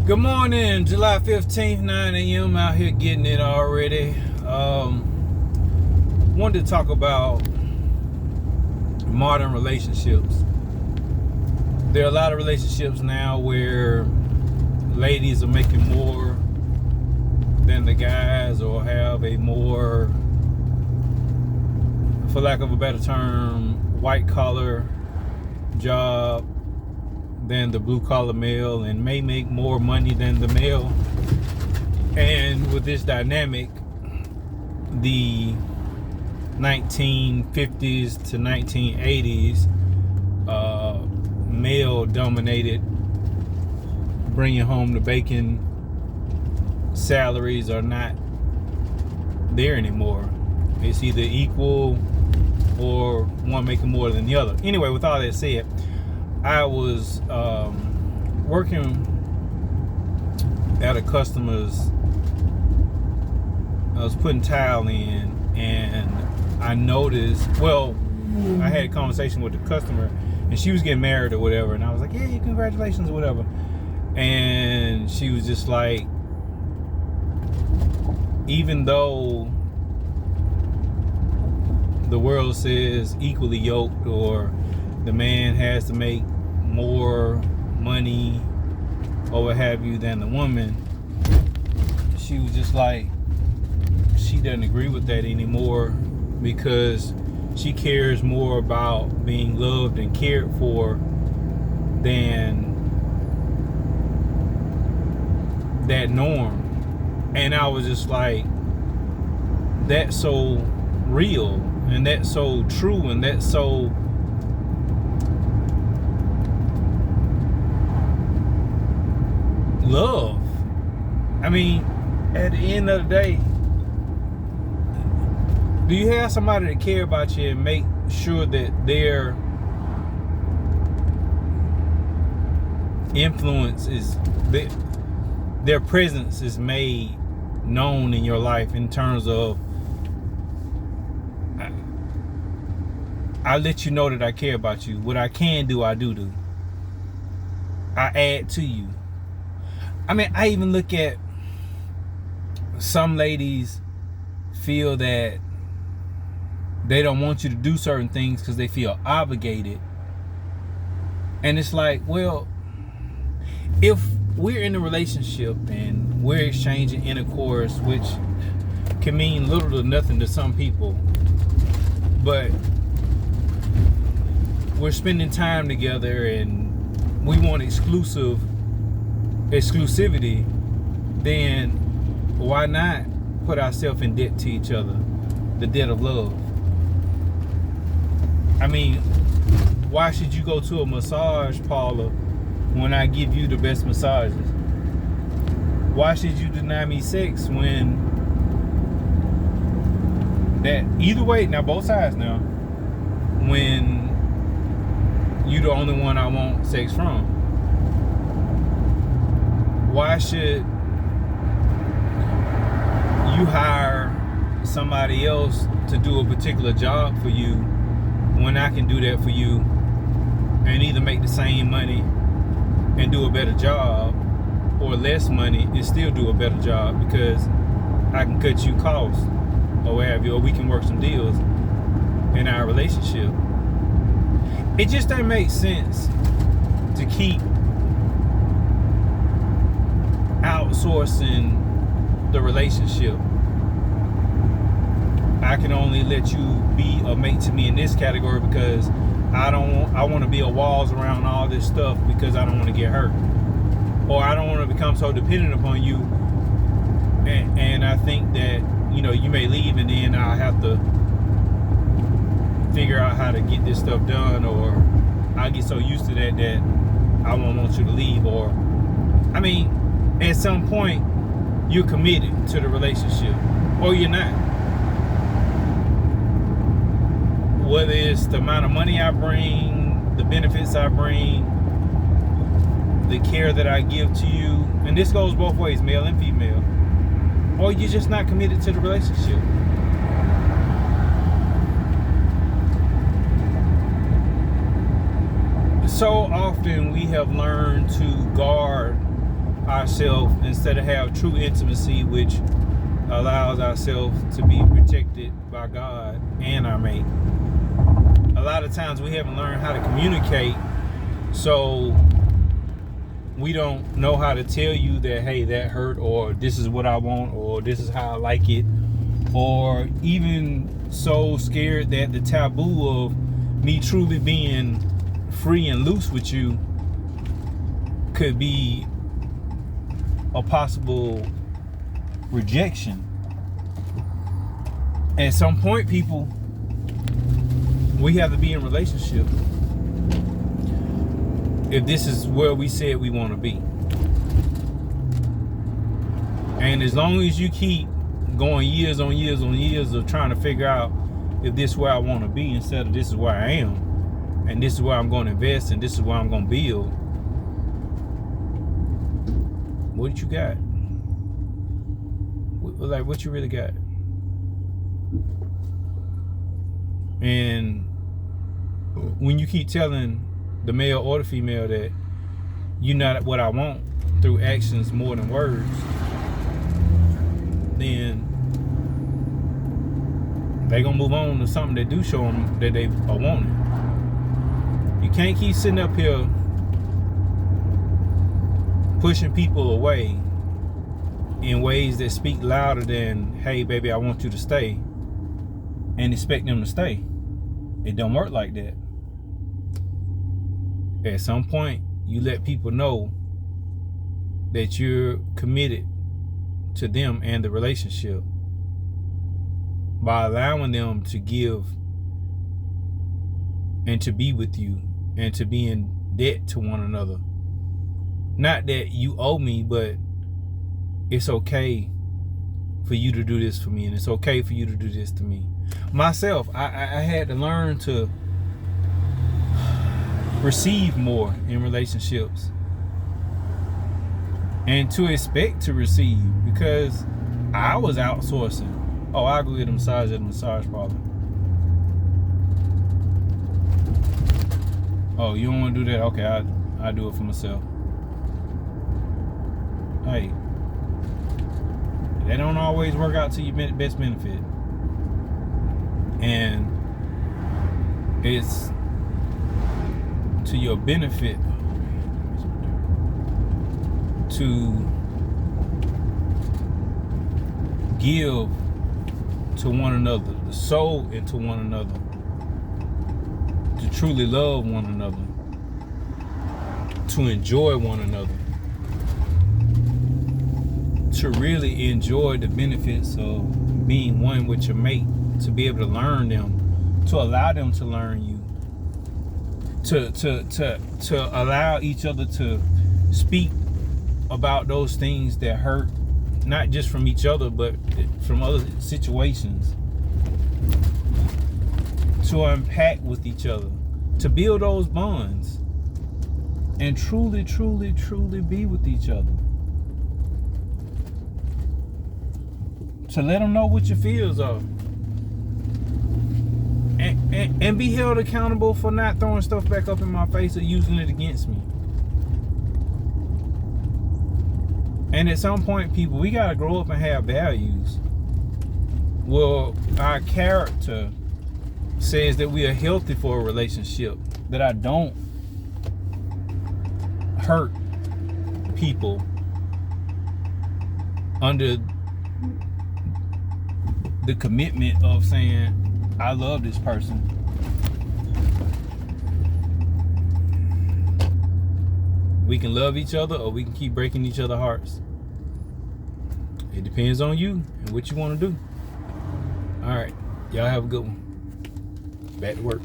Good morning, July 15th, 9 a.m. Out here getting it already. Wanted to talk about modern relationships. There are a lot of relationships now where ladies are making more than the guys, or have a more, for lack of a better term, white collar job than the blue collar male, and may make more money than the male. And with this dynamic, the 1950s to 1980s male dominated bringing home the bacon salaries are not there anymore. It's either equal or one making more than the other. Anyway, with all that said, I was working at a customer's. I was putting tile in, and I noticed, I had a conversation with the customer, and she was getting married or whatever, and I was like, yeah, congratulations or whatever. And she was just like, even though the world says equally yoked, or the man has to make more money or what have you than the woman, she was just like, she doesn't agree with that anymore, because she cares more about being loved and cared for than that norm. And I was just like, that's so real, and that's so true, and that's so love. I mean, at the end of the day, do you have somebody to care about you and make sure that their influence is, their presence is made known in your life, in terms of, I let you know that I care about you. What I can do, I do. I add to you. I mean, I even look at some ladies feel that they don't want you to do certain things because they feel obligated. And it's like, well, if we're in a relationship and we're exchanging intercourse, which can mean little to nothing to some people, but we're spending time together and we want exclusivity, then why not put ourselves in debt to each other? The debt of love. I mean, why should you go to a massage parlor when I give you the best massages? Why should you deny me sex when that, either way, now both sides now, when you the only one I want sex from? Why should you hire somebody else to do a particular job for you when I can do that for you, and either make the same money and do a better job, or less money and still do a better job, because I can cut you costs or what have you, or we can work some deals in our relationship? It just doesn't make sense to keep outsourcing the relationship. I can only let you be a mate to me in this category because I want to build walls around all this stuff, because I don't want to get hurt, or I don't want to become so dependent upon you, and I think that, you know, you may leave and then I'll have to figure out how to get this stuff done, or I get so used to that I won't want you to leave. Or, I mean, at some point you're committed to the relationship, or you're not. Whether it's the amount of money I bring, the benefits I bring, the care that I give to you, and this goes both ways, male and female, or you're just not committed to the relationship. So often we have learned to guard ourselves instead of have true intimacy, which allows ourselves to be protected by God and our mate. A lot of times we haven't learned how to communicate, so we don't know how to tell you that, hey, that hurt, or this is what I want, or this is how I like it, or even so scared that the taboo of me truly being free and loose with you could be a possible rejection. At some point, people, we have to be in a relationship if this is where we said we want to be. And as long as you keep going years on years on years of trying to figure out if this is where I want to be instead of this is where I am, and this is where I'm going to invest, and this is where I'm going to build, what you got? Like, what you really got? And when you keep telling the male or the female that you're not what I want through actions more than words, then they gonna move on to something that do show them that they are wanting. You can't keep sitting up here pushing people away in ways that speak louder than, hey baby, I want you to stay, and expect them to stay. It don't work like that. At some point, you let people know that you're committed to them and the relationship by allowing them to give and to be with you and to be in debt to one another. Not that you owe me, but it's okay for you to do this for me, and it's okay for you to do this to me. Myself, I had to learn to receive more in relationships and to expect to receive, because I was outsourcing. Oh, I'll go get a massage at the massage parlor. Oh, you don't want to do that? Okay, I'll do it for myself. Hey, that don't always work out to your best benefit. And it's to your benefit to give to one another, to sow into one another, to truly love one another, to enjoy one another, to really enjoy the benefits of being one with your mate, to be able to learn them, to allow them to learn you, to allow each other to speak about those things that hurt, not just from each other, but from other situations, to unpack with each other, to build those bonds, and truly, truly, truly be with each other. To let them know what your feels are. And be held accountable for not throwing stuff back up in my face or using it against me. And at some point, people, we gotta grow up and have values. Well, our character says that we are healthy for a relationship, that I don't hurt people under the commitment of saying, I love this person. We can love each other, or we can keep breaking each other's hearts. It depends on you and what you want to do. All right, y'all have a good one. Back to work.